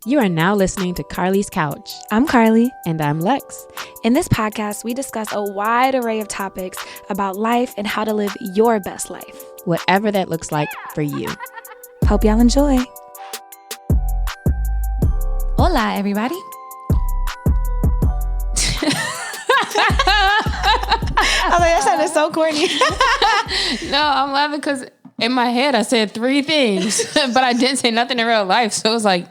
You are now listening to Carlie's Couch. I'm Carlie. And I'm Lex. In this podcast, we discuss a wide array of topics about life and how to live your best life. Whatever that looks like for you. Hope y'all enjoy. Hola, everybody. I was like, that sounded so corny. No, I'm laughing because in my head I said three things, but I didn't say nothing in real life. So it was like,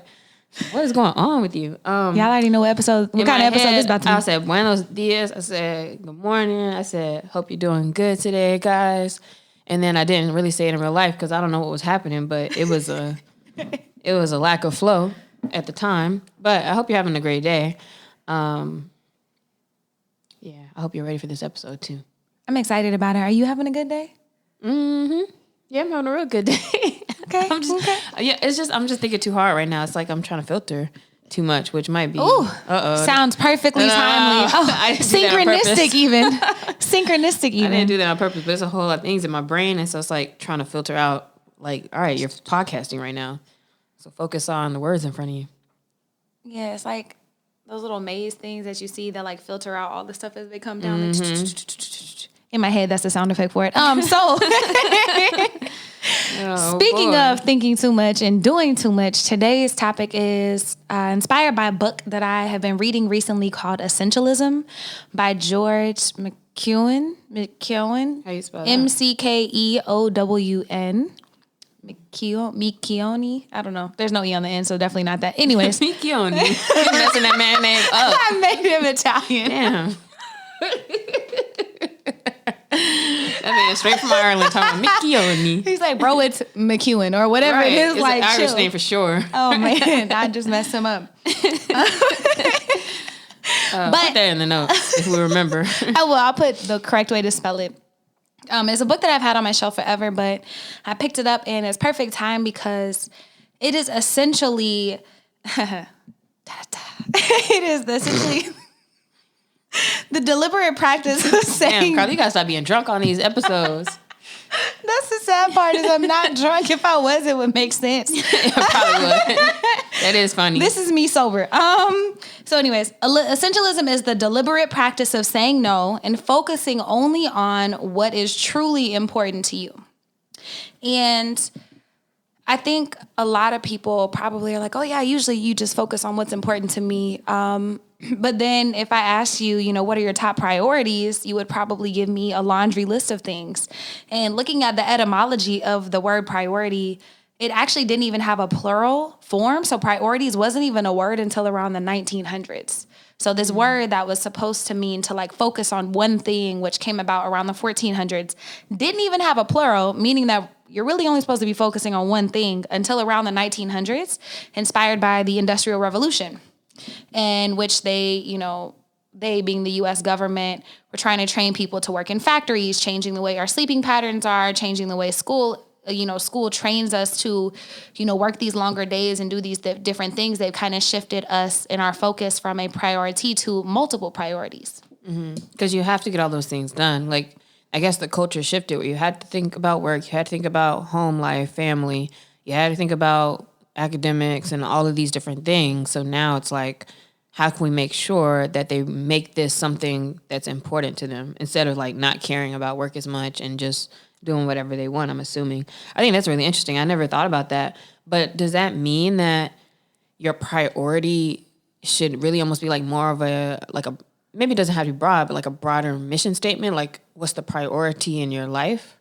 what is going on with you? Y'all already know what kind of episode this about to be. I said, buenos dias. I said, good morning. I said, hope you're doing good today, guys. And then I didn't really say it in real life because I don't know what was happening, but it was a lack of flow at the time. But I hope you're having a great day. Yeah, I hope you're ready for this episode too. I'm excited about it. Are you having a good day? Mm-hmm. Yeah, I'm having a real good day. Okay. Yeah, I'm just thinking too hard right now. It's like I'm trying to filter too much, which might be. Ooh, sounds perfectly timely. Oh, synchronistic even. Synchronistic even. I didn't do that on purpose, but there's a whole lot of things in my brain, and so it's like trying to filter out. Like, all right, you're podcasting right now, so focus on the words in front of you. Yeah, it's like those little maze things that you see that like filter out all the stuff as they come down. Mm-hmm. In my head, that's the sound effect for it. Speaking of thinking too much and doing too much, today's topic is inspired by a book that I have been reading recently called Essentialism by George McKeown. How you spell that? Mckeown. McKeown. I don't know. There's no E on the end, so definitely not that. Anyways. McKeown. Messing that man name up. I made him Italian. Damn. That man straight from Ireland talking McKeown. He's like, bro, it's McEwen or whatever it is. It's like an Irish chill. name for sure. Oh man, I just messed him up. Put that in the notes if we remember. I'll put the correct way to spell it. It's a book that I've had on my shelf forever, but I picked it up and it's perfect time because it is essentially the deliberate practice of saying. Damn, Carl, you gotta stop being drunk on these episodes. That's the sad part is I'm not drunk. If I was, it would make sense. It probably would. That is funny. This is me sober. So anyways, essentialism is the deliberate practice of saying no and focusing only on what is truly important to you. And I think a lot of people probably are like, oh yeah, usually you just focus on what's important to me. But then if I asked you, what are your top priorities, you would probably give me a laundry list of things. And looking at the etymology of the word priority, it actually didn't even have a plural form. So priorities wasn't even a word until around the 1900s. So this word that was supposed to mean to like focus on one thing, which came about around the 1400s, didn't even have a plural, meaning that you're really only supposed to be focusing on one thing until around the 1900s, inspired by the Industrial Revolution, in which they being the U.S. government, were trying to train people to work in factories, changing the way our sleeping patterns are, changing the way school trains us to, work these longer days and do these different things. They've kind of shifted us in our focus from a priority to multiple priorities. Because you have to get all those things done. Like, I guess the culture shifted where you had to think about work, you had to think about home life, family, you had to think about academics and all of these different things. So now it's like, how can we make sure that they make this something that's important to them instead of like not caring about work as much and just doing whatever they want, I'm assuming. I think that's really interesting. I never thought about that. But does that mean that your priority should really almost be like more of maybe it doesn't have to be broad, but like a broader mission statement? Like, what's the priority in your life?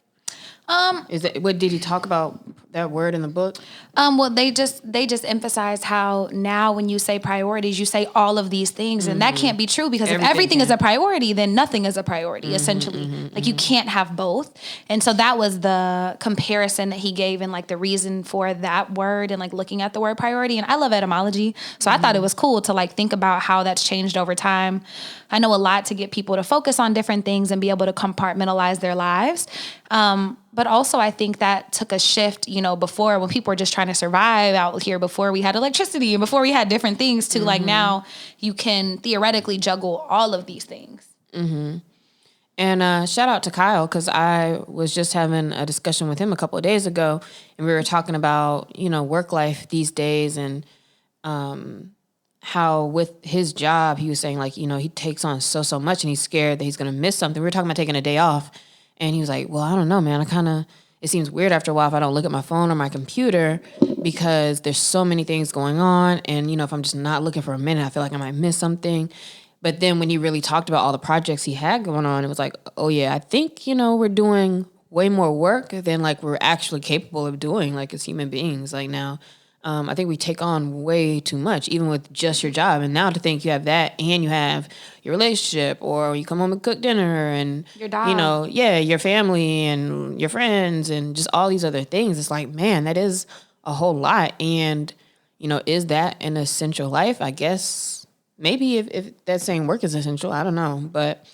What did he talk about that word in the book? Well, they just emphasized how now when you say priorities, you say all of these things, and that can't be true because if everything is a priority, then nothing is a priority. Essentially, you can't have both. And so that was the comparison that he gave and like the reason for that word and like looking at the word priority. And I love etymology, so I thought it was cool to like think about how that's changed over time. I know a lot to get people to focus on different things and be able to compartmentalize their lives. But also I think that took a shift, before when people were just trying to survive out here before we had electricity and before we had different things to like now you can theoretically juggle all of these things. Mm-hmm. And shout out to Kyle, because I was just having a discussion with him a couple of days ago, and we were talking about, work life these days and how with his job, he was saying like, you know, he takes on so much and he's scared that he's going to miss something. We were talking about taking a day off and he was like, well, I don't know, man. It seems weird after a while if I don't look at my phone or my computer because there's so many things going on. And, you know, if I'm just not looking for a minute, I feel like I might miss something. But then when he really talked about all the projects he had going on, it was like, oh yeah, I think, you know, we're doing way more work than like we're actually capable of doing like as human beings. Like now, I think we take on way too much, even with just your job. And now to think you have that and you have your relationship or you come home and cook dinner and, Your dog. you know, yeah, your family and your friends and just all these other things. It's like, man, that is a whole lot. And, you know, is that an essential life? I guess maybe if that saying work is essential, I don't know. But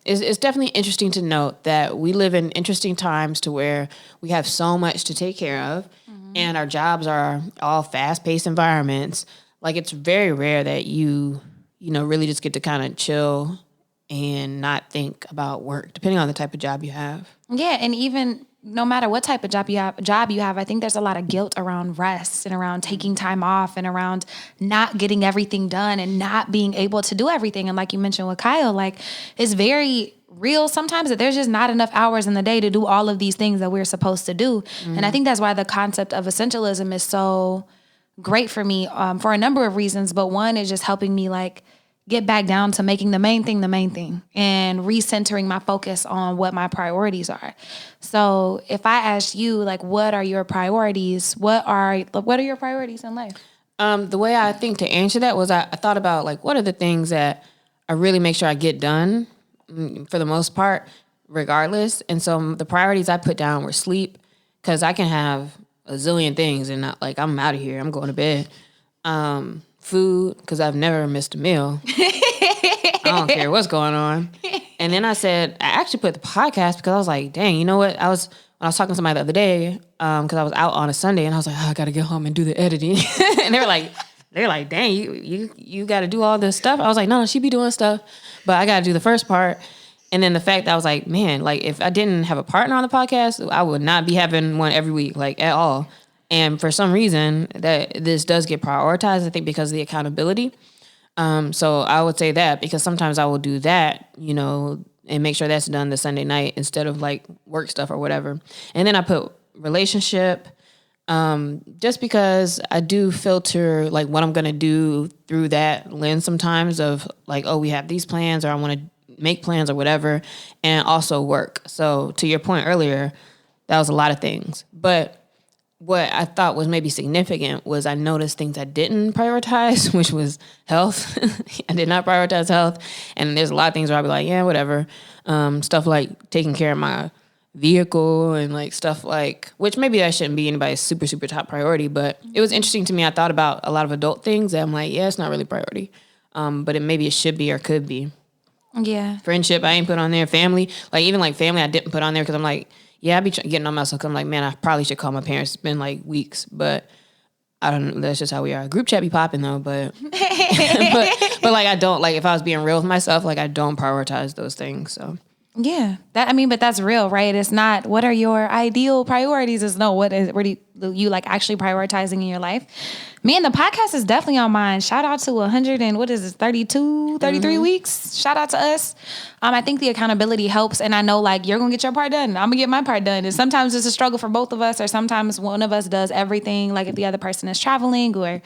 it's definitely interesting to note that we live in interesting times to where we have so much to take care of. And our jobs are all fast-paced environments. Like it's very rare that you know, really just get to kind of chill and not think about work, depending on the type of job you have. Yeah, and even no matter what type of job you have, I think there's a lot of guilt around rest and around taking time off and around not getting everything done and not being able to do everything. And like you mentioned with Kyle, like it's very real sometimes that there's just not enough hours in the day to do all of these things that we're supposed to do. And I think that's why the concept of essentialism is so great for me for a number of reasons. But one is just helping me like get back down to making the main thing and recentering my focus on what my priorities are. So if I ask you, like, what are your priorities? What are your priorities in life? The way I think to answer that was I thought about like, what are the things that I really make sure I get done for the most part, regardless. And so the priorities I put down were sleep, because I can have a zillion things and not like I'm out of here, I'm going to bed. Food, because I've never missed a meal. I don't care what's going on. And then I actually put the podcast because I was like, dang, you know what? When I was talking to somebody the other day, because I was out on a Sunday and I was like, oh, I got to get home and do the editing. And they were like, dang, you got to do all this stuff. I was like, no, she be doing stuff, but I got to do the first part. And then the fact that I was like, man, like if I didn't have a partner on the podcast, I would not be having one every week, like at all. And for some reason that this does get prioritized, I think because of the accountability. So I would say that because sometimes I will do that, you know, and make sure that's done the Sunday night instead of like work stuff or whatever. And then I put relationship, just because I do filter like what I'm going to do through that lens sometimes of like, oh, we have these plans or I want to make plans or whatever, and also work. So to your point earlier, that was a lot of things. But what I thought was maybe significant was I noticed things I didn't prioritize, which was health. I did not prioritize health. And there's a lot of things where I'll be like, yeah, whatever. Stuff like taking care of my vehicle and like stuff like, which maybe that shouldn't be anybody's super, super top priority, but it was interesting to me. I thought about a lot of adult things that I'm like, yeah, it's not really priority. But maybe it should be or could be. Yeah. Friendship, I ain't put on there. Family, like even like family, I didn't put on there because I'm like, yeah, I be getting on myself. I'm like, man, I probably should call my parents. It's been like weeks, but I don't know. That's just how we are. Group chat be popping though, but but like I don't like if I was being real with myself, like I don't prioritize those things. So yeah, but that's real, right? It's not what are your ideal priorities. It's no, what do you like actually prioritizing in your life? Me and the podcast is definitely on mine. Shout out to 100 and what is it, 32, 33 weeks. Shout out to us. I think the accountability helps. And I know like you're going to get your part done. I'm going to get my part done. And sometimes it's a struggle for both of us, or sometimes one of us does everything. Like if the other person is traveling or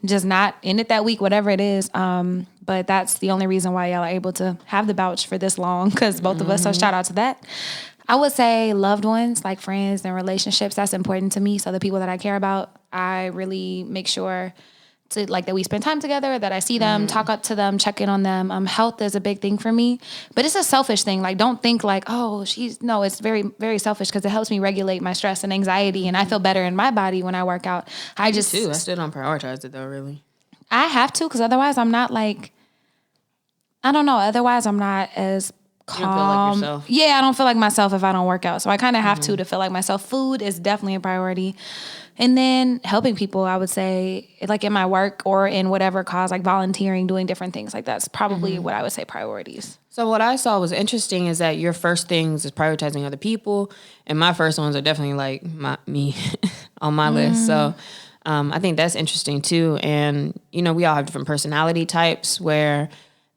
just not in it that week, whatever it is. But that's the only reason why y'all are able to have the vouch for this long, because both of us. So shout out to that. I would say loved ones, like friends and relationships, that's important to me. So the people that I care about, I really make sure to like that we spend time together, that I see them, talk up to them, check in on them. Health is a big thing for me, but it's a selfish thing. Like don't think like, oh, it's very, very selfish, because it helps me regulate my stress and anxiety, and I feel better in my body when I work out. Me too. I still don't prioritize it though, really. I have to, because otherwise I'm not like, I don't know. Otherwise I'm not as calm. You don't feel like yourself. Yeah, I don't feel like myself if I don't work out. So I kind of have to feel like myself. Food is definitely a priority. And then helping people, I would say, like in my work or in whatever cause, like volunteering, doing different things. Like that's probably what I would say priorities. So what I saw was interesting is that your first things is prioritizing other people. And my first ones are definitely like me on my list. So I think that's interesting too. And, we all have different personality types where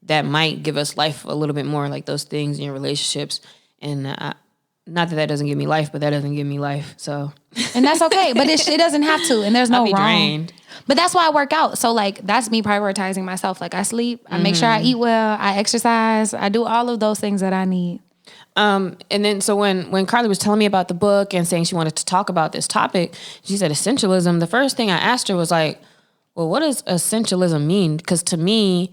that might give us life a little bit more, like those things in your relationships. And not that doesn't give me life, but that doesn't give me life. So, and that's okay. But it doesn't have to. And there's no I'll be wrong. drained. But that's why I work out. So like that's me prioritizing myself. Like I sleep, I make sure I eat well, I exercise, I do all of those things that I need. And then so when Carlie was telling me about the book and saying she wanted to talk about this topic, she said essentialism. The first thing I asked her was like, well, what does essentialism mean? Because to me,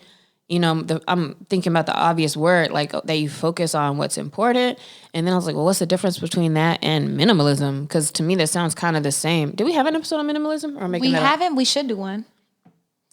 I'm thinking about the obvious word, like that you focus on what's important. And then I was like, well, what's the difference between that and minimalism? Because to me, that sounds kind of the same. Did we have an episode on minimalism? Or we haven't. We should do one.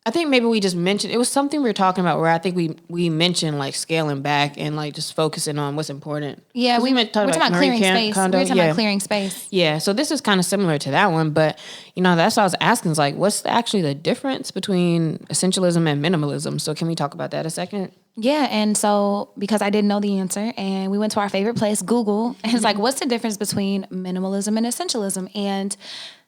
I think maybe we just mentioned, it was something we were talking about where I think we mentioned like scaling back and like just focusing on what's important. Yeah, we're talking about clearing space. We're talking about clearing space. Yeah, so this is kind of similar to that one, but that's what I was asking is like, what's actually the difference between essentialism and minimalism? So can we talk about that a second? Yeah, and so because I didn't know the answer and we went to our favorite place, Google, and it's like, what's the difference between minimalism and essentialism? And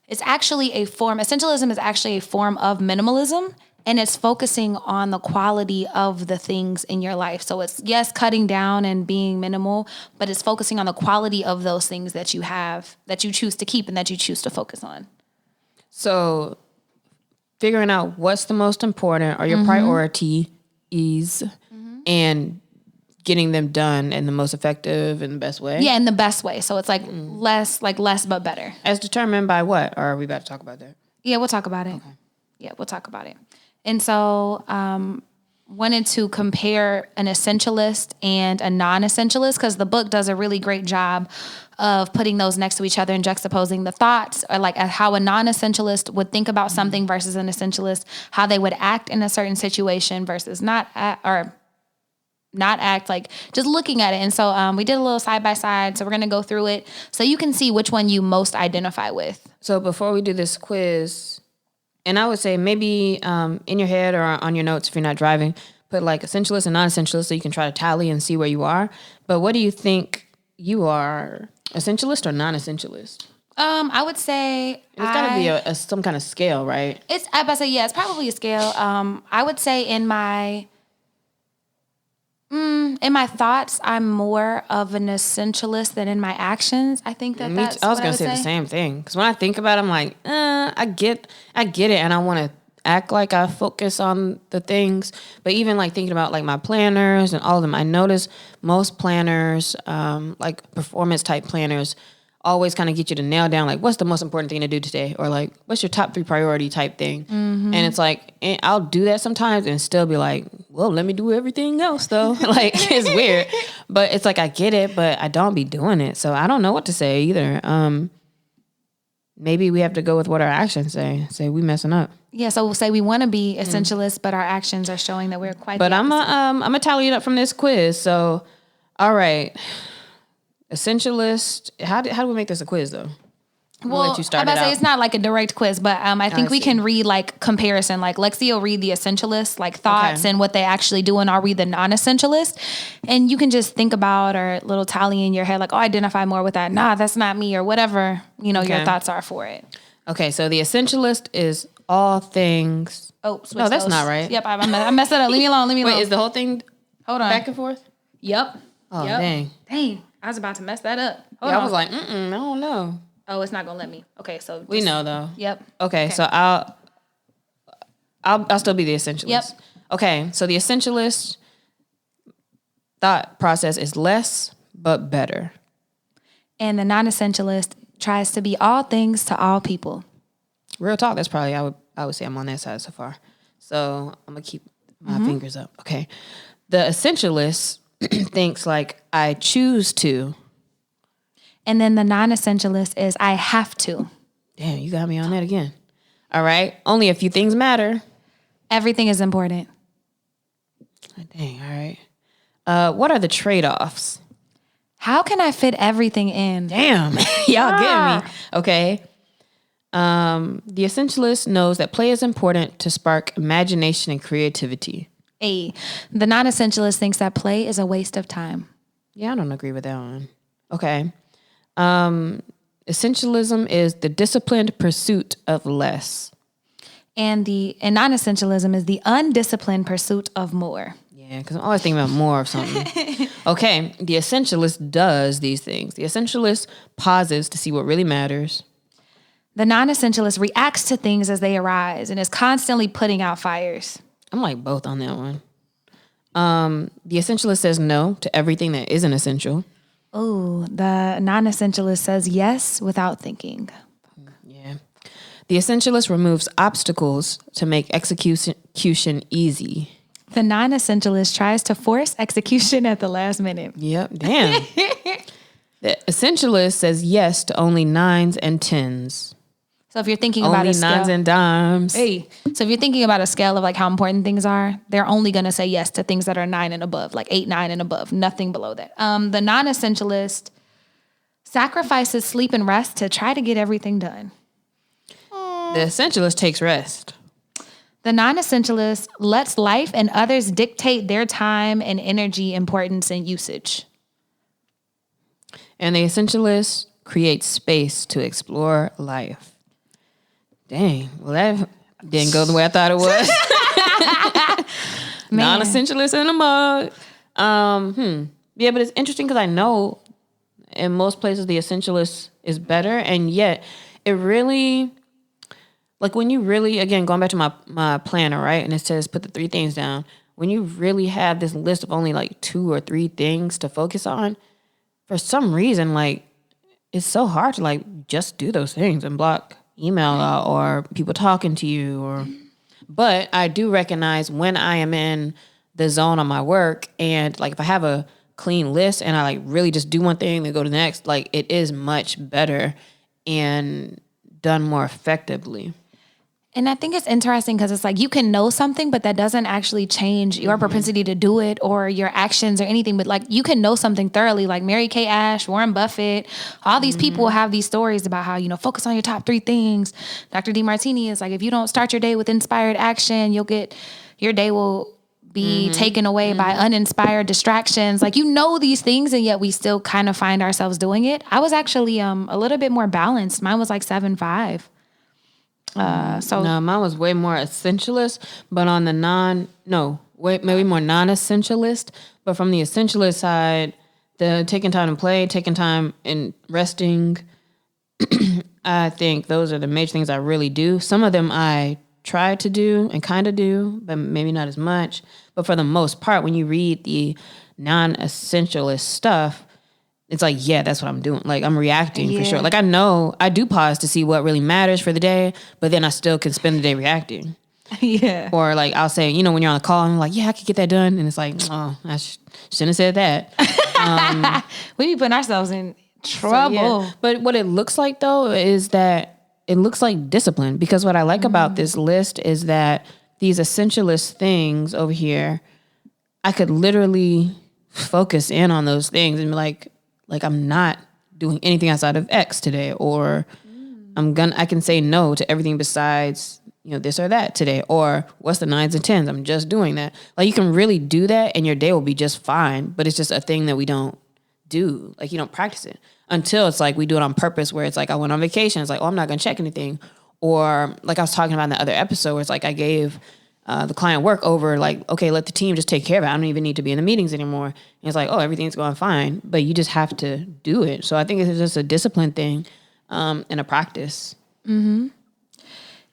it's actually essentialism is actually a form of minimalism, and it's focusing on the quality of the things in your life. So it's, yes, cutting down and being minimal, but it's focusing on the quality of those things that you have, that you choose to keep and that you choose to focus on. So figuring out what's the most important or your priority is, and getting them done in the most effective and the best way. Yeah, in the best way. So it's like less but better. As determined by what? Or are we about to talk about that? Yeah, we'll talk about it. Okay. Yeah, we'll talk about it. And so wanted to compare an essentialist and a non-essentialist because the book does a really great job of putting those next to each other and juxtaposing the thoughts, or like how a non-essentialist would think about something versus an essentialist, how they would act in a certain situation versus not act, like just looking at it. And so we did a little side by side. So we're going to go through it so you can see which one you most identify with. So before we do this quiz, and I would say maybe in your head or on your notes if you're not driving, put like essentialist and non-essentialist so you can try to tally and see where you are. But what do you think you are, essentialist or non-essentialist? I would say it's got to be some kind of scale, right? It's probably a scale. I would say in my thoughts, I'm more of an essentialist than in my actions. I think that's. I was gonna say the same thing because when I think about it, I'm like, I get it, and I want to act like I focus on the things. But even like thinking about like my planners and all of them, I notice most planners, like performance type planners, always kind of get you to nail down like what's the most important thing to do today, or like what's your top 3 priority type thing. And it's like, and I'll do that sometimes and still be like, well, let me do everything else though. Like it's weird, but it's like I get it, but I don't be doing it, so I don't know what to say either. Maybe we have to go with what our actions say we messing up. Yeah, so we'll say we want to be essentialists, but our actions are showing that we're quite. But I'm gonna tally it up from this quiz. So all right, essentialist. How do we make this a quiz though? Well, let you start I'm about to say it's not like a direct quiz, but I think we can read like comparison. Like Lexi will read the essentialist, like thoughts and what they actually do, and I'll read the non-essentialist. And you can just think about or little tally in your head, like, oh, identify more with that. Nah, that's not me, or whatever, your thoughts are for it. Okay, so the essentialist is all things. Oh, no, that's not right. Yep, I messed that up. Leave me alone. Wait, is the whole thing hold on back and forth? Yep. Oh, yep. Dang. I was about to mess that up. Hold on. I was like, I don't know. Oh, it's not gonna let me. Okay, so we know though. Yep. Okay, so I'll still be the essentialist. Yep. Okay, so the essentialist thought process is less but better, and the non-essentialist tries to be all things to all people. Real talk. That's probably I would say I'm on that side so far. So I'm gonna keep my fingers up. Okay, the essentialist thinks like I choose to. And then the non-essentialist is I have to. Damn, you got me on that again. All right. Only a few things matter. Everything is important. Dang, all right. What are the trade-offs? How can I fit everything in? Damn, y'all getting me. Okay. The essentialist knows that play is important to spark imagination and creativity. The non-essentialist thinks that play is a waste of time. Yeah, I don't agree with that one. Okay. Essentialism is the disciplined pursuit of less. And non-essentialism is the undisciplined pursuit of more. Yeah, because I'm always thinking about more of something. Okay, the essentialist does these things. The essentialist pauses to see what really matters. The non-essentialist reacts to things as they arise and is constantly putting out fires. I'm like both on that one. The essentialist says no to everything that isn't essential. Oh, the non-essentialist says yes without thinking. Yeah. The essentialist removes obstacles to make execution easy. The non-essentialist tries to force execution at the last minute. Yep, damn. The essentialist says yes to only 9s and 10s. So if you're thinking about a scale, only 9s and dimes. Hey, so if you're thinking about a scale of like how important things are, they're only going to say yes to things that are 9 and above, like 8, 9 and above, nothing below that. The non-essentialist sacrifices sleep and rest to try to get everything done. The essentialist takes rest. The non-essentialist lets life and others dictate their time and energy, importance, and usage. And the essentialist creates space to explore life. Dang, well, that didn't go the way I thought it was. Non-essentialist in a mug. Yeah, but it's interesting because I know in most places the essentialist is better, and yet it really... Like when you really, again, going back to my planner, right? And it says put the 3 things down. When you really have this list of only like 2 or 3 things to focus on, for some reason, like it's so hard to like just do those things and block email out or people talking to you. But I do recognize when I am in the zone on my work and like if I have a clean list and I like really just do one thing, then go to the next, like it is much better and done more effectively. And I think it's interesting because it's like you can know something, but that doesn't actually change your propensity to do it or your actions or anything. But like you can know something thoroughly, like Mary Kay Ash, Warren Buffett, all these people have these stories about how, focus on your top 3 things. Dr. DeMartini is like, if you don't start your day with inspired action, your day will be taken away by uninspired distractions. Like, these things, and yet we still kind of find ourselves doing it. I was actually a little bit more balanced. Mine was like 7-5. No, mine was way more essentialist, but on the maybe more non-essentialist. But from the essentialist side, the taking time to play, taking time and resting, I think those are the major things I really do. Some of them I try to do and kind of do, but maybe not as much. But for the most part, when you read the non-essentialist stuff, it's like, yeah, that's what I'm doing. Like, I'm reacting for sure. Like, I know I do pause to see what really matters for the day, but then I still can spend the day reacting. Yeah. Or, like, I'll say, when you're on a call, and I'm like, yeah, I could get that done. And it's like, oh, I shouldn't have said that. We be putting ourselves in trouble. So, yeah. But what it looks like, though, is that it looks like discipline. Because what I like about this list is that these essentialist things over here, I could literally focus in on those things and be like I'm not doing anything outside of X today, or I can say no to everything besides, this or that today, or what's the 9s and 10s? I'm just doing that. Like, you can really do that and your day will be just fine, but it's just a thing that we don't do. Like, you don't practice it until it's like we do it on purpose, where it's like I went on vacation. It's like, oh, I'm not going to check anything. Or like I was talking about in the other episode, where it's like I gave the client work over, like, okay, let the team just take care of it. I don't even need to be in the meetings anymore. And it's like, oh, everything's going fine, but you just have to do it. So I think it's just a discipline thing and a practice. Mm-hmm.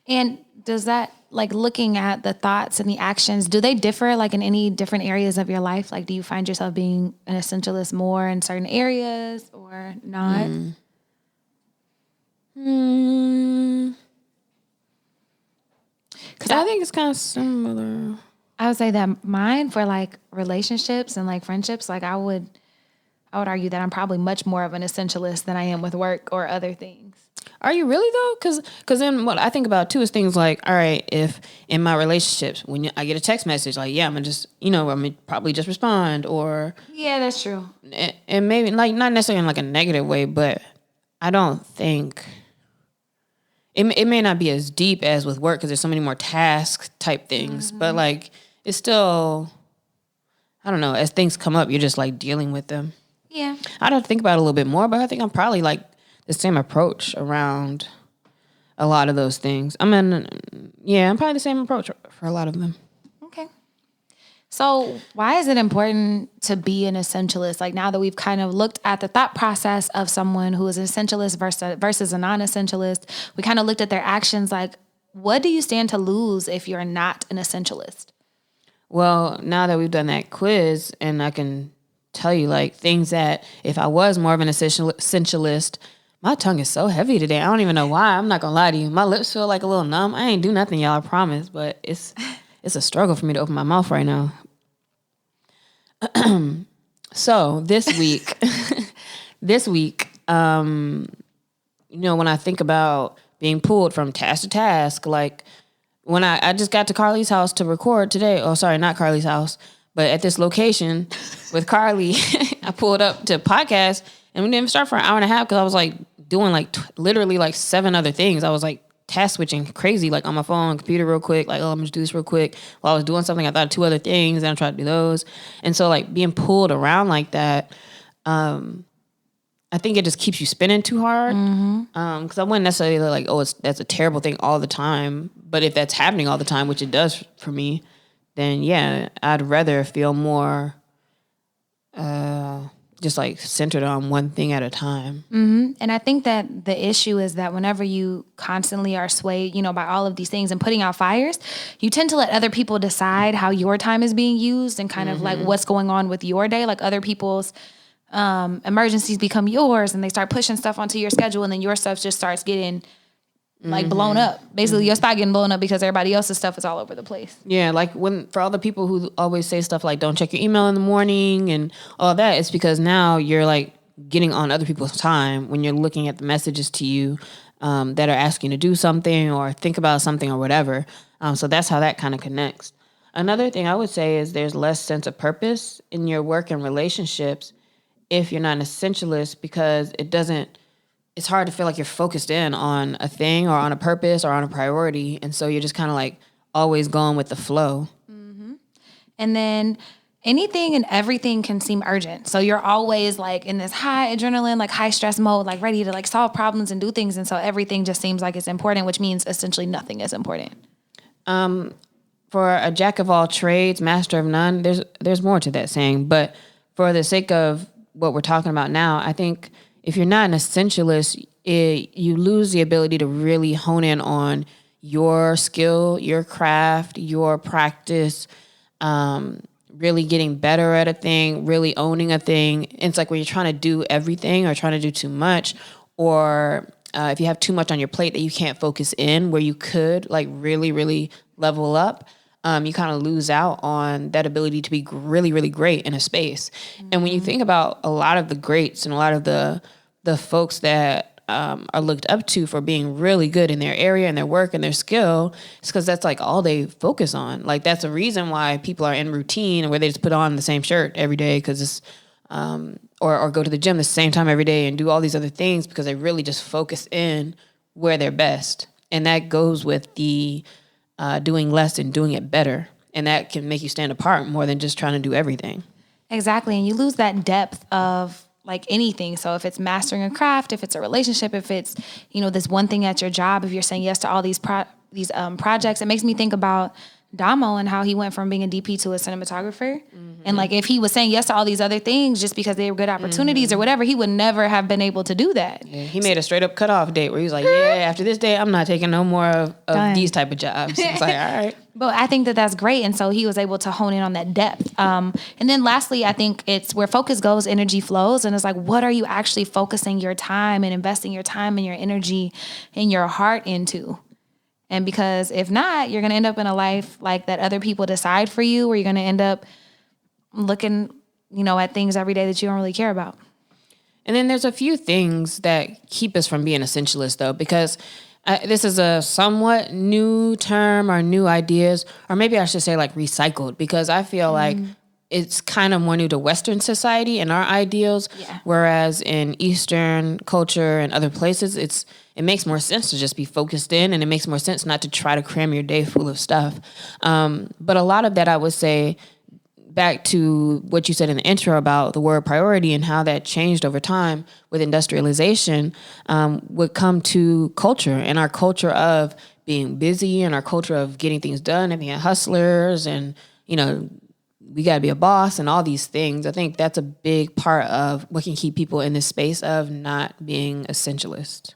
And does that, like, looking at the thoughts and the actions, do they differ like in any different areas of your life? Like, do you find yourself being an essentialist more in certain areas or not? Because I think it's kind of similar. I would say that mine, for like relationships and like friendships, like I would argue that I'm probably much more of an essentialist than I am with work or other things. Are you really though? Because then what I think about too is things like, all right, if in my relationships, when I get a text message, like, yeah, I'm gonna just, I'm gonna probably just respond, or yeah, that's true. And maybe like not necessarily in like a negative way, but I don't think it may not be as deep as with work because there's so many more task type things, but like it's still, I don't know, as things come up, you're just like dealing with them. Yeah, I'd have to think about it a little bit more, but I think I'm probably like the same approach around a lot of those things. I'm probably the same approach for a lot of them. Okay. So why is it important to be an essentialist? Like now that we've kind of looked at the thought process of someone who is an essentialist versus a non-essentialist, we kind of looked at their actions. Like, what do you stand to lose if you're not an essentialist? Well, now that we've done that quiz, and I can tell you like things that if I was more of an essentialist, my tongue is so heavy today. I don't even know why. I'm not gonna lie to you. My lips feel like a little numb. I ain't do nothing, y'all, I promise. But it's a struggle for me to open my mouth right now. So this week, when I think about being pulled from task to task, like when I just got to Carlie's house to record today. Oh, sorry, not Carlie's house, but at this location with Carlie, I pulled up to podcast, and we didn't start for an hour and a half because I was like doing like literally like 7 other things. I was like task switching crazy, like on my phone, computer real quick, like, oh, I'm gonna do this real quick. While I was doing something, I thought of 2 other things, and I tried to do those. And so like being pulled around like that, I think it just keeps you spinning too hard. Because I wouldn't necessarily like, oh, that's a terrible thing all the time. But if that's happening all the time, which it does for me, then yeah, I'd rather feel more just like centered on one thing at a time. And I think that the issue is that whenever you constantly are swayed, by all of these things and putting out fires, you tend to let other people decide how your time is being used and kind of like what's going on with your day. Like other people's emergencies become yours, and they start pushing stuff onto your schedule, and then your stuff just starts getting like blown up. Basically, your spot getting blown up because everybody else's stuff is all over the place. Yeah, like for all the people who always say stuff like don't check your email in the morning and all that, it's because now you're like getting on other people's time when you're looking at the messages to you that are asking you to do something or think about something or whatever. So that's how that kind of connects. Another thing I would say is there's less sense of purpose in your work and relationships if you're not an essentialist, because it's hard to feel like you're focused in on a thing or on a purpose or on a priority. And so you're just kind of like always going with the flow. And then anything and everything can seem urgent. So you're always like in this high adrenaline, like high stress mode, like ready to like solve problems and do things. And so everything just seems like it's important, which means essentially nothing is important. For a jack of all trades, master of none, there's more to that saying. But for the sake of what we're talking about now, I think if you're not an essentialist, you lose the ability to really hone in on your skill, your craft, your practice, really getting better at a thing, really owning a thing. It's like when you're trying to do everything or trying to do too much, or if you have too much on your plate that you can't focus in where you could like really, really level up, you kind of lose out on that ability to be really, really great in a space. And when you think about a lot of the greats and a lot of the folks that are looked up to for being really good in their area and their work and their skill, it's because that's like all they focus on. Like that's a reason why people are in routine and where they just put on the same shirt every day because it's or go to the gym the same time every day and do all these other things because they really just focus in where they're best. And that goes with the doing less and doing it better. And that can make you stand apart more than just trying to do everything. Exactly. And you lose that depth of like anything. So if it's mastering a craft, if it's a relationship, if it's, this one thing at your job, if you're saying yes to all these projects, it makes me think about Damo and how he went from being a DP to a cinematographer. And like if he was saying yes to all these other things just because they were good opportunities or whatever, he would never have been able to do that. Yeah, he made a straight up cutoff date where he was like, yeah, after this day, I'm not taking no more of these type of jobs. It's like, all right. But I think that that's great. And so he was able to hone in on that depth. And then lastly, I think it's where focus goes, energy flows. And it's like, what are you actually focusing your time and investing your time and your energy and your heart into? And because if not, you're going to end up in a life like that other people decide for you, where you're going to end up looking, at things every day that you don't really care about. And then there's a few things that keep us from being essentialists, though, because this is a somewhat new term or new ideas, or maybe I should say like recycled, because I feel like it's kind of more new to Western society and our ideals, whereas in Eastern culture and other places, it makes more sense to just be focused in, and it makes more sense not to try to cram your day full of stuff. But a lot of that, I would say, back to what you said in the intro about the word priority and how that changed over time with industrialization, would come to culture and our culture of being busy and our culture of getting things done and being hustlers and, we got to be a boss and all these things. I think that's a big part of what can keep people in this space of not being essentialist.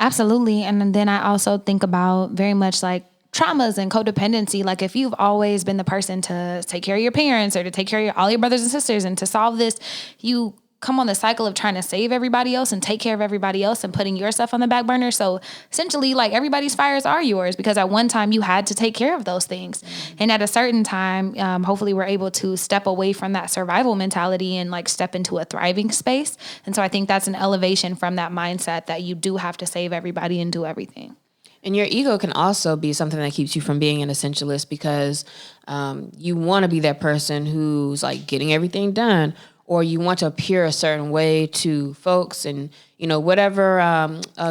Absolutely. And then I also think about very much like traumas and codependency. Like if you've always been the person to take care of your parents or to take care of all your brothers and sisters and to solve this, you come on the cycle of trying to save everybody else and take care of everybody else and putting yourself on the back burner. So essentially, like everybody's fires are yours because at one time you had to take care of those things. And at a certain time, hopefully we're able to step away from that survival mentality and like step into a thriving space. And so I think that's an elevation from that mindset that you do have to save everybody and do everything. And your ego can also be something that keeps you from being an essentialist because you want to be that person who's like getting everything done, or you want to appear a certain way to folks and, whatever,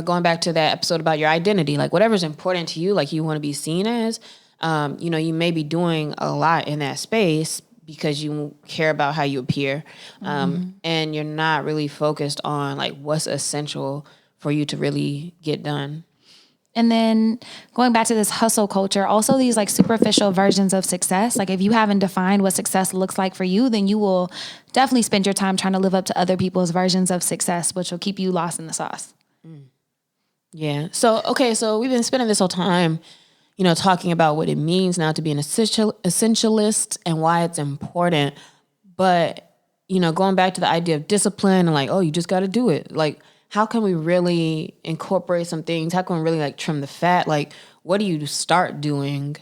going back to that episode about your identity, like whatever's important to you, like you want to be seen as, you may be doing a lot in that space because you care about how you appear. And you're not really focused on like what's essential for you to really get done. And then going back to this hustle culture, also these like superficial versions of success. Like if you haven't defined what success looks like for you, then you will definitely spend your time trying to live up to other people's versions of success, which will keep you lost in the sauce. Yeah. So we've been spending this whole time, talking about what it means now to be an essentialist and why it's important. But, going back to the idea of discipline and like, oh, you just got to do it. Like, how can we really incorporate some things? How can we really like trim the fat? Like, what do you start doing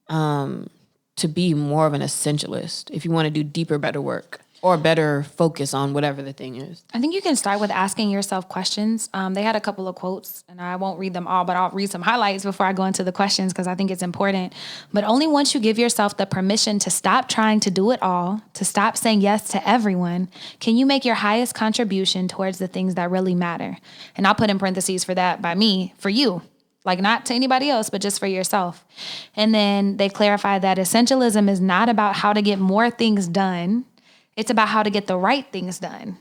to be more of an essentialist if you want to do deeper, better work or better focus on whatever the thing is? I think you can start with asking yourself questions. They had a couple of quotes, and I won't read them all, but I'll read some highlights before I go into the questions because I think it's important. But only once you give yourself the permission to stop trying to do it all, to stop saying yes to everyone, can you make your highest contribution towards the things that really matter. And I'll put in parentheses for that by me, for you. Like not to anybody else, but just for yourself. And then they clarified that essentialism is not about how to get more things done. It's about how to get the right things done.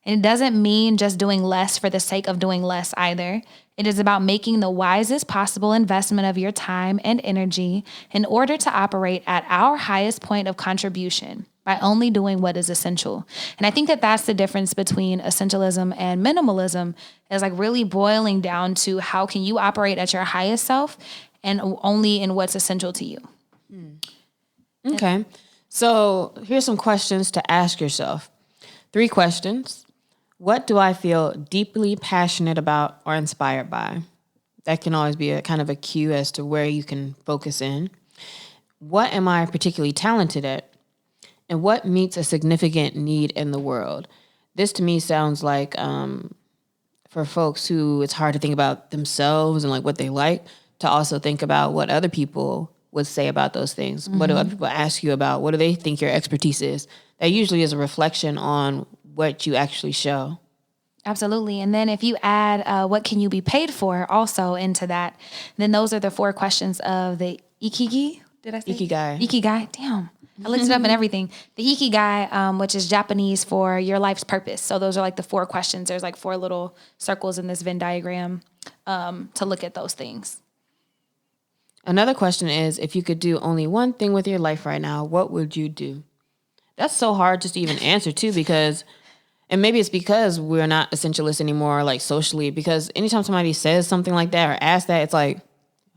And it doesn't mean just doing less for the sake of doing less either. It is about making the wisest possible investment of your time and energy in order to operate at our highest point of contribution by only doing what is essential. And I think that that's the difference between essentialism and minimalism, is like really boiling down to how can you operate at your highest self and only in what's essential to you. Okay. So here's some questions to ask yourself. 3 questions. What do I feel deeply passionate about or inspired by? That can always be a kind of a cue as to where you can focus in. What am I particularly talented at? And what meets a significant need in the world? This to me sounds like for folks who it's hard to think about themselves and like what they like, to also think about what other people would say about those things. Mm-hmm. What do other people ask you about? What do they think your expertise is? That usually is a reflection on what you actually show. Absolutely. And then if you add what can you be paid for also into that, then those are the 4 questions of the Ikigai. Did I say? Ikigai. Damn. I looked it up and everything. The Ikigai, which is Japanese for your life's purpose. So those are like the 4 questions. There's like 4 little circles in this Venn diagram to look at those things. Another question is, if you could do only one thing with your life right now, what would you do? That's so hard just to even answer too, because, and maybe it's because we're not essentialists anymore, like socially, because anytime somebody says something like that or asks that, it's like,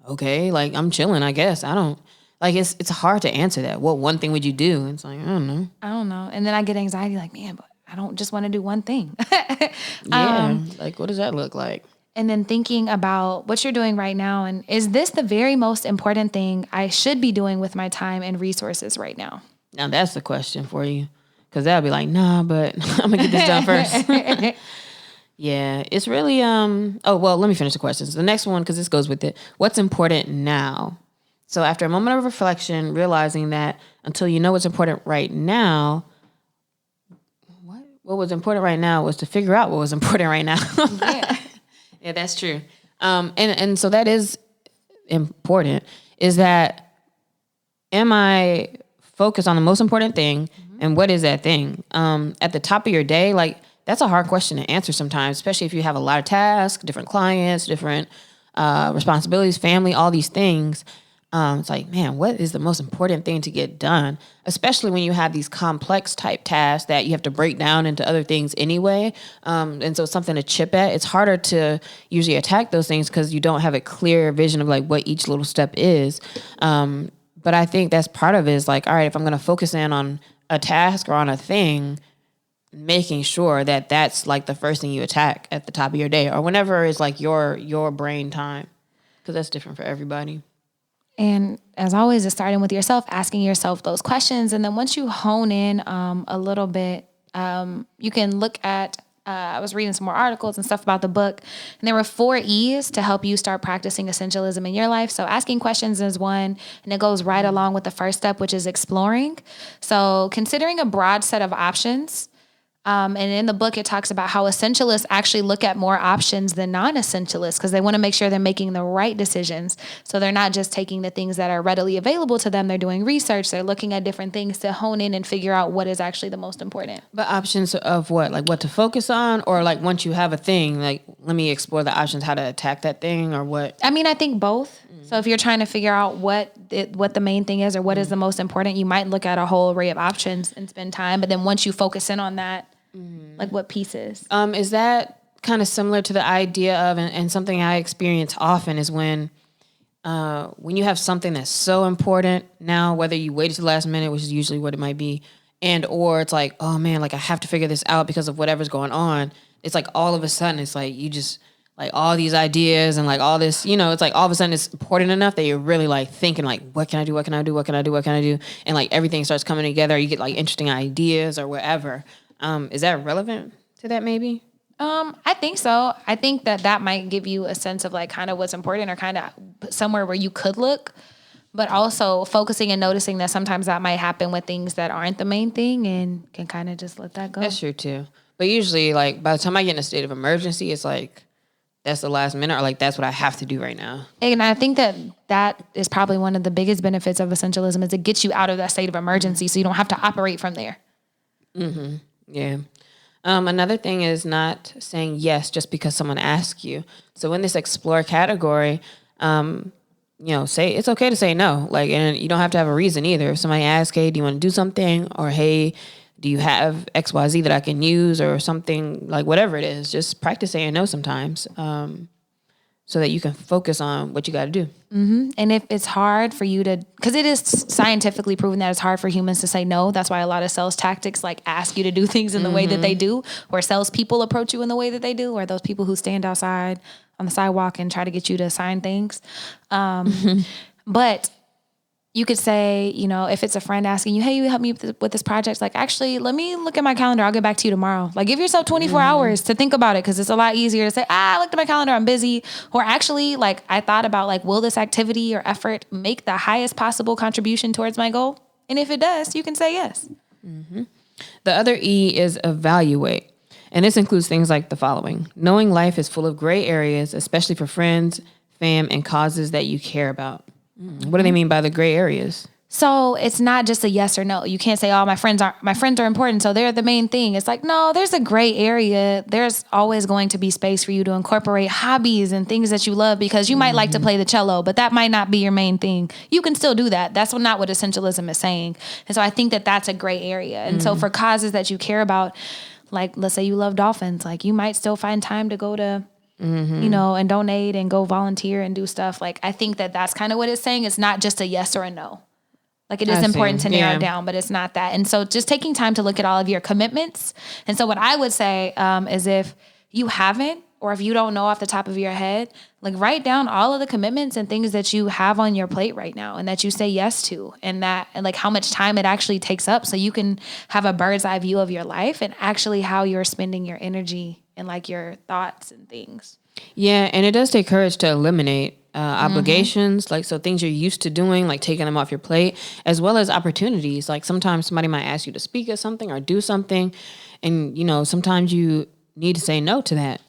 okay, like I'm chilling, I guess. I don't, like it's hard to answer that. What one thing would you do? It's like, I don't know. And then I get anxiety like, man, but I don't just want to do one thing. Like what does that look like? And then thinking about what you're doing right now. And is this the very most important thing I should be doing with my time and resources right now? Now that's the question for you. Because that'll be like, nah, but I'm going to get this done first. Yeah, it's really, let me finish the questions. The next one, because this goes with it. What's important now? So after a moment of reflection, realizing that until you know what's important right now, what was important right now was to figure out what was important right now. Yeah. Yeah, that's true. And so that is important, is that am I focus on the most important thing. And what is that thing? At the top of your day, like, that's a hard question to answer sometimes, especially if you have a lot of tasks, different clients, different responsibilities, family, all these things. It's like, man, what is the most important thing to get done? Especially when you have these complex type tasks that you have to break down into other things anyway. And so something to chip at, it's harder to usually attack those things because you don't have a clear vision of like what each little step is. But I think that's part of it is like, all right, if I'm going to focus in on a task or on a thing, making sure that that's like the first thing you attack at the top of your day or whenever is like your brain time, because that's different for everybody. And as always, it's starting with yourself, asking yourself those questions. And then once you hone in a little bit, you can look at, I was reading some more articles and stuff about the book, and there were 4 E's to help you start practicing essentialism in your life. So asking questions is one, and it goes right along with the first step, which is exploring. So considering a broad set of options. And in the book, it talks about how essentialists actually look at more options than non-essentialists because they want to make sure they're making the right decisions. So they're not just taking the things that are readily available to them. They're doing research. They're looking at different things to hone in and figure out what is actually the most important. But options of what? Like what to focus on? Or like once you have a thing, like let me explore the options, how to attack that thing or what? I mean, I think both. So if you're trying to figure out what the main thing is or what is the most important, you might look at a whole array of options and spend time. But then once you focus in on that, like what pieces? Is that kind of similar to the idea of, and something I experience often is when you have something that's so important now, whether you waited to the last minute, which is usually what it might be, and or it's like, oh man, like I have to figure this out because of whatever's going on. It's like all of a sudden it's like you just like all these ideas and like all this, it's like all of a sudden it's important enough that you're really like thinking like, what can I do? What can I do? What can I do? What can I do? And like everything starts coming together. You get like interesting ideas or whatever. Is that relevant to that maybe? I think so. I think that might give you a sense of like kind of what's important or kind of somewhere where you could look, but also focusing and noticing that sometimes that might happen with things that aren't the main thing and can kind of just let that go. That's true too. But usually like by the time I get in a state of emergency, it's like, that's the last minute or like, that's what I have to do right now. And I think that is probably one of the biggest benefits of essentialism is it gets you out of that state of emergency so you don't have to operate from there. Mm-hmm. Yeah. Another thing is not saying yes just because someone asks you. So in this explore category, say it's okay to say no. Like, and you don't have to have a reason either. If somebody asks, hey, do you want to do something? Or hey, do you have XYZ that I can use or something, like whatever it is, just practice saying no sometimes. So that you can focus on what you got to do. Mm-hmm. And if it's hard for you to, because it is scientifically proven that it's hard for humans to say no. That's why a lot of sales tactics like ask you to do things in the way that they do, or salespeople approach you in the way that they do, or those people who stand outside on the sidewalk and try to get you to sign things. But you could say, if it's a friend asking you, hey, you help me with this project, like, actually, let me look at my calendar. I'll get back to you tomorrow. Like, give yourself 24 hours to think about it because it's a lot easier to say, I looked at my calendar, I'm busy. Or actually, like, I thought about, like, will this activity or effort make the highest possible contribution towards my goal? And if it does, you can say yes. Mm-hmm. The other E is evaluate. And this includes things like the following. Knowing life is full of gray areas, especially for friends, fam, and causes that you care about. What do they mean by the gray areas? So it's not just a yes or no. You can't say, oh, my friends are important, so they're the main thing. It's like, no, there's a gray area. There's always going to be space for you to incorporate hobbies and things that you love because you might like to play the cello, but that might not be your main thing. You can still do that. That's not what essentialism is saying. And so I think that that's a gray area. And so for causes that you care about, like let's say you love dolphins, like you might still find time to go to and donate and go volunteer and do stuff. Like, I think that that's kind of what it's saying. It's not just a yes or a no. Like, it is important to narrow down, but it's not that. And so just taking time to look at all of your commitments. And so what I would say is if you haven't, or if you don't know off the top of your head, like write down all of the commitments and things that you have on your plate right now and that you say yes to, and like how much time it actually takes up so you can have a bird's eye view of your life and actually how you're spending your energy and like your thoughts and things. Yeah, and it does take courage to eliminate obligations, like so things you're used to doing, like taking them off your plate, as well as opportunities. Like sometimes somebody might ask you to speak at something or do something, and sometimes you need to say no to that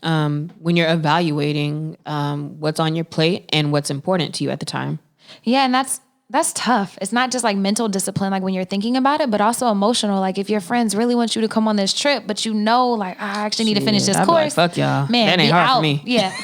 when you're evaluating what's on your plate and what's important to you at the time. Yeah, and that's that's tough. It's not just like mental discipline, like when you're thinking about it, but also emotional. Like if your friends really want you to come on this trip, but you know, like I actually need to finish this I'd be course. like, fuck y'all. Man, that be ain't hard out. for me. Yeah.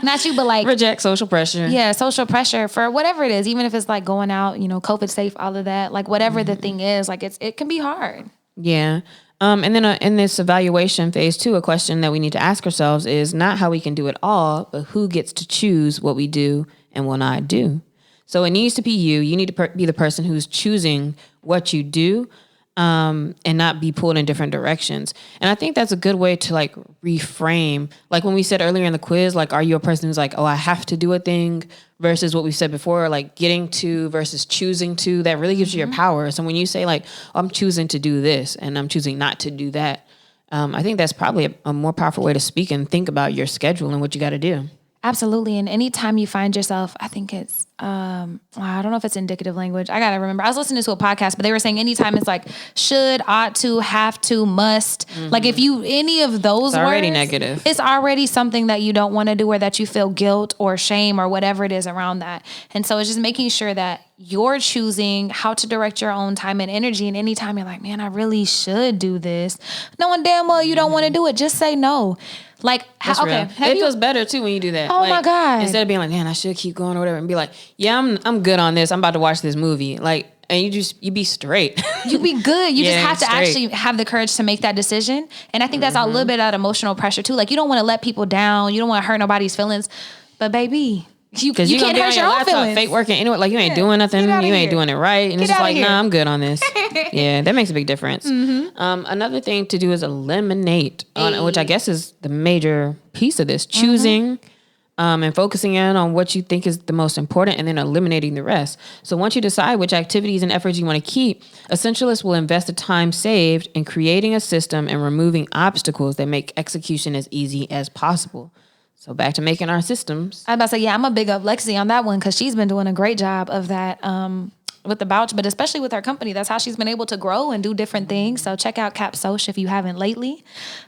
Not you, but like Reject social pressure. Yeah, social pressure for whatever it is, even if it's like going out, COVID safe, all of that, like whatever the thing is, like it can be hard. Yeah. And then in this evaluation phase too, a question that we need to ask ourselves is not how we can do it all, but who gets to choose what we do and will not do. So it needs to be you. You need to be the person who's choosing what you do, and not be pulled in different directions. And I think that's a good way to like reframe. Like when we said earlier in the quiz, like, are you a person who's like, oh, I have to do a thing versus what we said before, like getting to versus choosing to, that really gives you your power. So when you say like, oh, I'm choosing to do this and I'm choosing not to do that, I think that's probably a more powerful way to speak and think about your schedule and what you got to do. Absolutely. And anytime you find yourself, I think it's, I don't know if it's indicative language. I got to remember. I was listening to a podcast, but they were saying anytime it's like should, ought to, have to, must. Like if you, any of those It's already words, negative. It's already something that you don't want to do or that you feel guilt or shame or whatever it is around that. And so it's just making sure that you're choosing how to direct your own time and energy. And anytime you're like, man, I really should do this, knowing damn well you don't want to do it, just say no. Like, okay, it feels better too when you do that. Oh, like, my God. Instead of being like, man, I should keep going or whatever, and be like, yeah, I'm good on this. I'm about to watch this movie. Like, and you be straight. You be good. You Yeah, just have to straight. actually have the courage to make that decision. And I think that's a little bit of emotional pressure too. Like you don't want to let people down. You don't want to hurt nobody's feelings. But baby, you can't hurt your own feelings. Fake working anyway. Like you ain't doing nothing. You ain't doing it right. And it's just like, nah, I'm good on this. Yeah, that makes a big difference. Another thing to do is eliminate, which I guess is the major piece of this. Choosing and focusing in on what you think is the most important and then eliminating the rest. So once you decide which activities and efforts you want to keep, Essentialists will invest the time saved in creating a system and removing obstacles that make execution as easy as possible. So back to making our systems. I was about to say, yeah, I'm a big up Lexi on that one because she's been doing a great job of that with the Bouch, but especially with her company. That's how she's been able to grow and do different things. So check out Cap Soch if you haven't lately.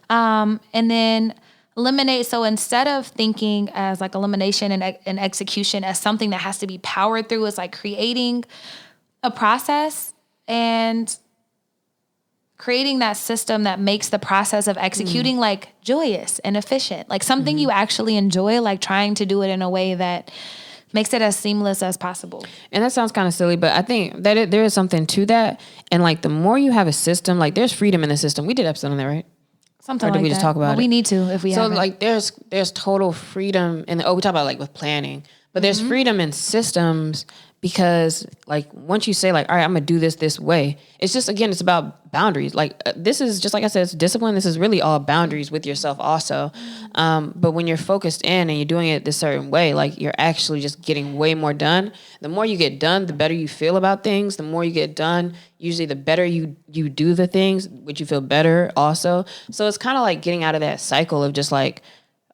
And then eliminate. So instead of thinking as like elimination and execution as something that has to be powered through, it's like creating a process and creating that system that makes the process of executing like joyous and efficient, like something you actually enjoy, like trying to do it in a way that makes it as seamless as possible. And that sounds kind of silly, but I think that there is something to that. And like the more you have a system, like there's freedom in the system. We did an episode on that, right? Something or did like we just that. talk about it? We need to if we So haven't. like there's total freedom in we talk about like with planning, but there's freedom in systems because like once you say like, all right, I'm gonna do this way, it's just, again, it's about boundaries. Like this is just like I said, it's discipline. This is really all boundaries with yourself also. But when you're focused in and you're doing it this certain way, like you're actually just getting way more done. The more you get done, the better you feel about things. The more you get done, usually the better you do the things, which you feel better also. So it's kind of like getting out of that cycle of just like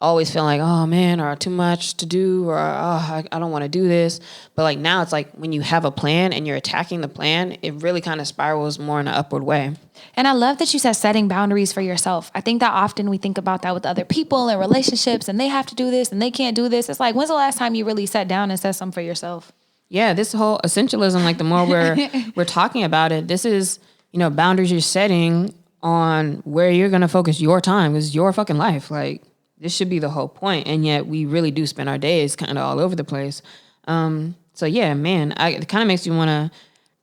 always feeling like, oh man, or too much to do, or I don't want to do this. But like now it's like when you have a plan and you're attacking the plan, it really kind of spirals more in an upward way. And I love that you said setting boundaries for yourself. I think that often we think about that with other people and relationships and they have to do this and they can't do this. It's like, when's the last time you really sat down and said something for yourself? Yeah, this whole essentialism, like the more we're talking about it, this is, boundaries you're setting on where you're going to focus your time. It's your fucking life. Like, this should be the whole point, and yet we really do spend our days kind of all over the place. So yeah, man, it kind of makes you want to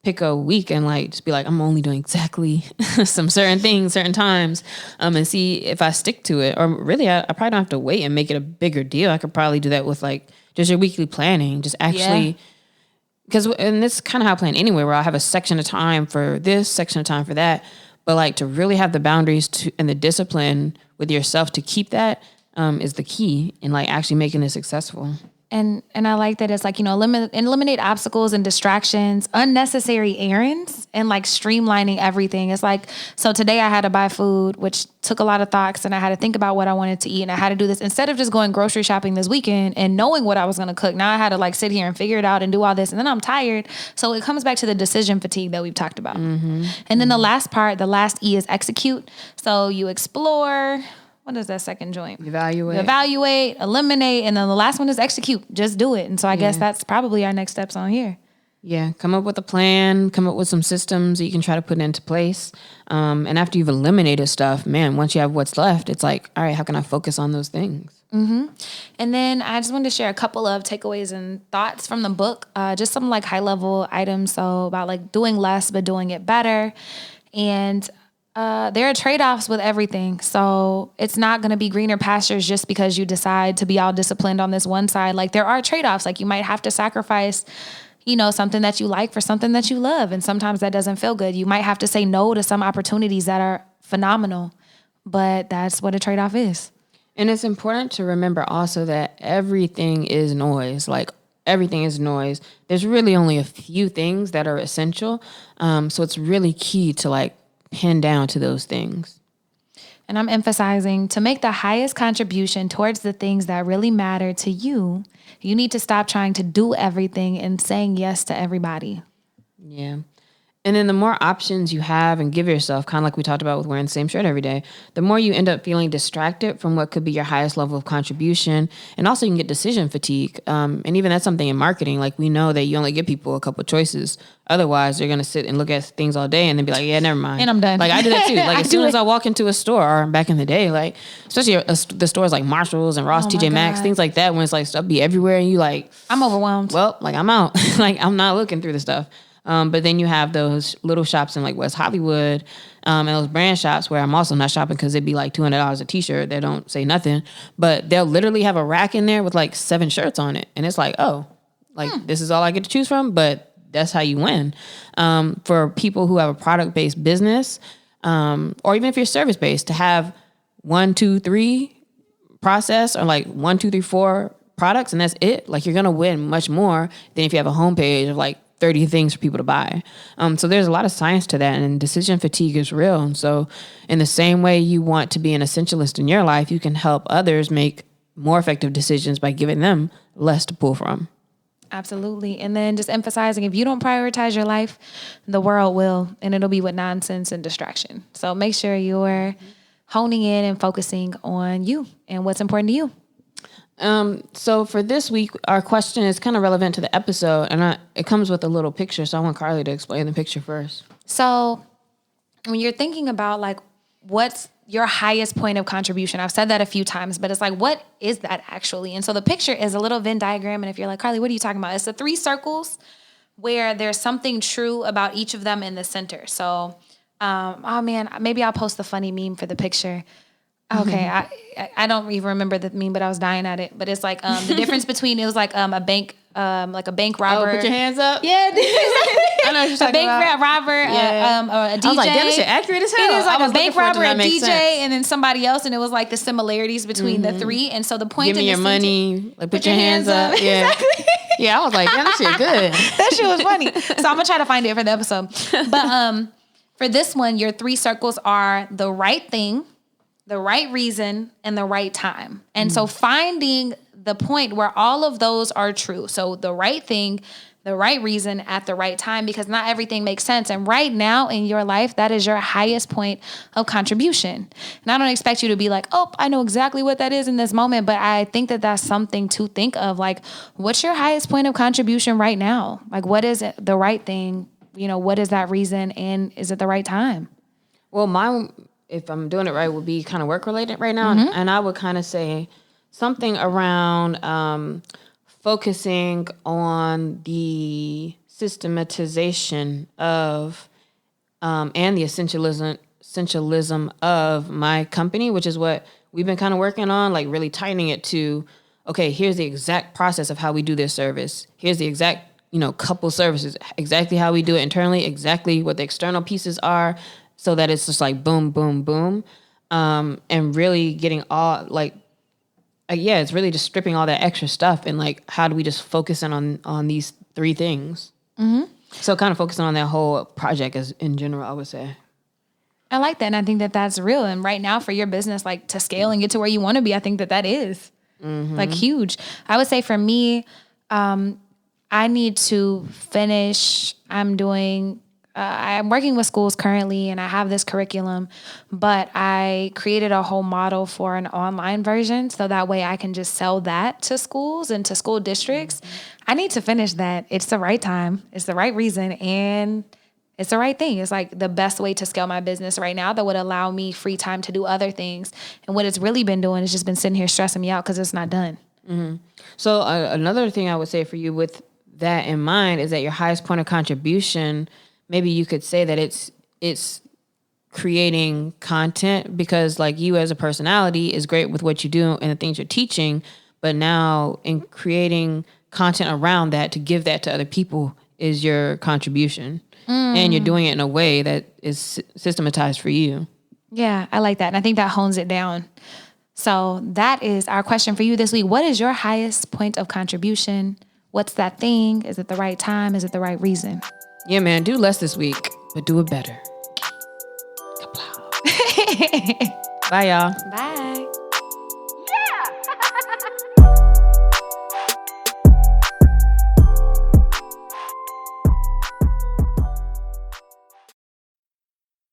pick a week and like just be like, I'm only doing exactly some certain things, certain times, and see if I stick to it. Or really, I probably don't have to wait and make it a bigger deal. I could probably do that with like just your weekly planning, just actually. Because and this is kind of how I plan anyway, where I have a section of time for this, section of time for that. But like to really have the boundaries and the discipline with yourself to keep that. Is the key in like actually making it successful. And I like that it's like, eliminate obstacles and distractions, unnecessary errands, and like streamlining everything. It's like, so today I had to buy food, which took a lot of thoughts, and I had to think about what I wanted to eat, and I had to do this instead of just going grocery shopping this weekend and knowing what I was going to cook. Now I had to like sit here and figure it out and do all this, and then I'm tired. So it comes back to the decision fatigue that we've talked about. And then the last part, the last E is execute. So you explore. What is that second joint? Evaluate, eliminate, and then the last one is execute. Just do it. And so I guess that's probably our next steps on here. Yeah, come up with a plan, come up with some systems that you can try to put into place. And after you've eliminated stuff, man, once you have what's left, it's like, all right, how can I focus on those things? And then I just wanted to share a couple of takeaways and thoughts from the book, just some like high level items. So about like doing less, but doing it better. And there are trade-offs with everything. So it's not going to be greener pastures just because you decide to be all disciplined on this one side. Like there are trade-offs. Like you might have to sacrifice, something that you like for something that you love. And sometimes that doesn't feel good. You might have to say no to some opportunities that are phenomenal, but that's what a trade-off is. And it's important to remember also that everything is noise. Like everything is noise. There's really only a few things that are essential. So it's really key to like pin down to those things. And I'm emphasizing to make the highest contribution towards the things that really matter to you, you need to stop trying to do everything and saying yes to everybody. Yeah. And then the more options you have and give yourself, kind of like we talked about with wearing the same shirt every day, the more you end up feeling distracted from what could be your highest level of contribution. And also you can get decision fatigue. And even that's something in marketing. Like we know that you only give people a couple choices. Otherwise, they're going to sit and look at things all day and then be like, yeah, never mind. And I'm done. Like I do that too. Like as soon as I walk into a store back in the day, like especially the stores like Marshalls and Ross, TJ Maxx, things like that, when it's like stuff be everywhere and you like, I'm overwhelmed. Well, like I'm out. Like I'm not looking through the stuff. But then you have those little shops in like West Hollywood and those brand shops where I'm also not shopping because it'd be like $200 a t-shirt. They don't say nothing, but they'll literally have a rack in there with like 7 shirts on it. And it's like, oh, like this is all I get to choose from, but that's how you win. For people who have a product-based business or even if you're service-based, to have 1, 2, 3 process or like 1, 2, 3, 4 products and that's it. Like you're going to win much more than if you have a homepage of like 30 things for people to buy. So there's a lot of science to that and decision fatigue is real. And so in the same way you want to be an essentialist in your life, you can help others make more effective decisions by giving them less to pull from. Absolutely. And then just emphasizing if you don't prioritize your life, the world will, and it'll be with nonsense and distraction. So make sure you're honing in and focusing on you and what's important to you. So for this week, our question is kind of relevant to the episode, and it comes with a little picture. So I want Carlie to explain the picture first. So when you're thinking about like, what's your highest point of contribution? I've said that a few times, but it's like, what is that actually? And so the picture is a little Venn diagram. And if you're like, Carlie, what are you talking about? It's the 3 circles where there's something true about each of them in the center. So, oh man, maybe I'll post the funny meme for the picture. Okay, I don't even remember the meme, but I was dying at it. But it's like the difference between, it was like a bank robber. Oh, put your hands up. Yeah, I know what you're talking about. A bank robber, or a DJ. I was like, damn, this shit accurate as hell. It is like I was a bank robber, a DJ, sense. and then somebody else, and it was like the similarities between the 3. And so the point. Give me your money. Like put your hands up. Yeah. Exactly. Yeah, I was like, damn, that shit good. That shit was funny. So I'm gonna try to find it for the episode. But for this one, your 3 circles are the right thing, the right reason, and the right time. And so finding the point where all of those are true. So the right thing, the right reason at the right time, because not everything makes sense. And right now in your life, that is your highest point of contribution. And I don't expect you to be like, oh, I know exactly what that is in this moment. But I think that that's something to think of. Like, what's your highest point of contribution right now? Like, what is it, the right thing? What is that reason? And is it the right time? Well, mine, if I'm doing it right, would be kind of work related right now. And I would kind of say something around focusing on the systematization of and the essentialism of my company, which is what we've been kind of working on, like really tightening it to, okay, here's the exact process of how we do this service. Here's the exact couple services, exactly how we do it internally, exactly what the external pieces are, so that it's just like boom, boom, boom. And really getting all it's really just stripping all that extra stuff and like, how do we just focus in on these 3 things? So kind of focusing on that whole project as in general, I would say. I like that. And I think that that's real. And right now for your business, like to scale and get to where you want to be, I think that is like huge. I would say for me, I need to finish. I'm working with schools currently and I have this curriculum, but I created a whole model for an online version. So that way I can just sell that to schools and to school districts. I need to finish that. It's the right time. It's the right reason. And it's the right thing. It's like the best way to scale my business right now that would allow me free time to do other things. And what it's really been doing is just been sitting here stressing me out because it's not done. Mm-hmm. So another thing I would say for you with that in mind is that your highest point of contribution, maybe you could say that it's creating content, because like you as a personality is great with what you do and the things you're teaching, but now in creating content around that to give that to other people is your contribution. And you're doing it in a way that is systematized for you. Yeah, I like that. And I think that hones it down. So that is our question for you this week. What is your highest point of contribution? What's that thing? Is it the right time? Is it the right reason? Yeah, man, do less this week, but do it better. Bye, y'all. Bye.